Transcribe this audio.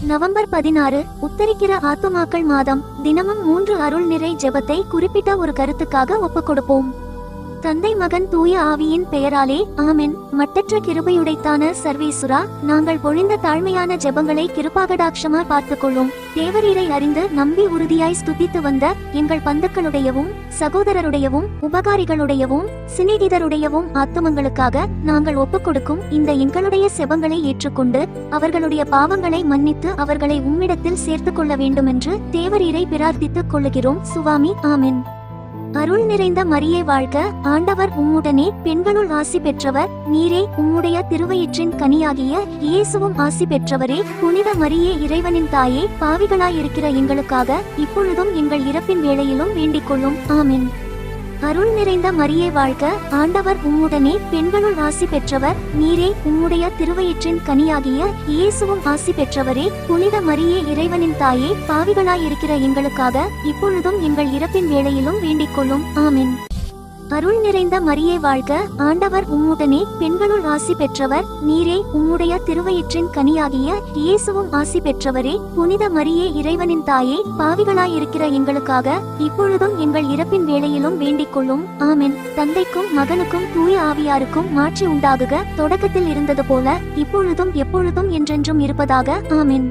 November 16 உத்தரிக்கிற ஆத்துமாக்கள் மாதம். தினமும் 3 அருள் நிறை ஜெபத்தை குறிப்பிட்ட ஒரு கருத்துக்காக ஒப்புக்கொடுப்போம். தந்தை மகன் தூய ஆவியின் பெயராலே ஆமென். மட்டற்ற கிருபையுடைத்தான சர்வேசுரா, நாங்கள் பொழிந்த தாழ்மையான ஜெபங்களை கிருபாகடாட்சமா பார்த்துக்கொள்ளும். தேவரீரை அறிந்து நம்பி உறுதியாய் ஸ்துதித்து வந்த எங்கள் பந்துக்களுடையவும் சகோதரருடையவும் உபகாரிகளுடையவும் சிநேகிதருடையவும் ஆத்துமங்களுக்காக நாங்கள் ஒப்புக்கொடுக்கும் இந்த எங்களுடைய செபங்களை ஏற்றுக்கொண்டு அவர்களுடைய பாவங்களை மன்னித்து அவர்களை உம்மிடத்தில் சேர்த்து கொள்ள வேண்டுமென்று தேவரீரை பிரார்த்தித்துக் கொள்ளுகிறோம். சுவாமி. ஆமென். அருள் நிறைந்த மரியே வாழ்க, ஆண்டவர் உம்முடனே, பெண்களுள் ஆசி பெற்றவர் நீரே. உம்முடைய திருவயிற்றின் கனியாகிய இயேசுவும் ஆசி பெற்றவரே. புனித மரியே, இறைவனின் தாயே, பாவிகளாயிருக்கிற எங்களுக்காக இப்பொழுதும் எங்கள் இறப்பின் வேளையிலும் வேண்டிக் கொள்ளும். ஆமென். அருள் நிறைந்த மரியே வாழ்க, ஆண்டவர் உம்முடனே, பெண்களுள் ஆசி பெற்றவர் நீரே. உம்முடைய திருவயிற்றின் கனியாகிய இயேசுவும் ஆசி பெற்றவரே. புனித மரியே, இறைவனின் தாயே, பாவிகளாயிருக்கிற எங்களுக்காக இப்பொழுதும் எங்கள் இறப்பின் வேளையிலும் வேண்டிக் கொள்ளும். ஆமென். அருள் நிறைந்த மரியே வாழ்க, ஆண்டவர் உம்முடனே, பெண்களுள் ஆசி பெற்றவர் நீரே. உம்முடைய திருவயிற்றின் கனியாகிய இயேசுவும் ஆசி பெற்றவரே. புனித மரியே, இறைவனின் தாயே, பாவிகளாயிருக்கிற எங்களுக்காக இப்பொழுதும் எங்கள் இறப்பின் வேளையிலும் வேண்டிக் கொள்ளும். ஆமென். தந்தைக்கும் மகனுக்கும் தூய ஆவியாருக்கும் மாட்சி உண்டாகுக, தொடக்கத்தில் இருந்தது போல இப்பொழுதும் எப்பொழுதும் என்றென்றும் இருப்பதாக. ஆமென்.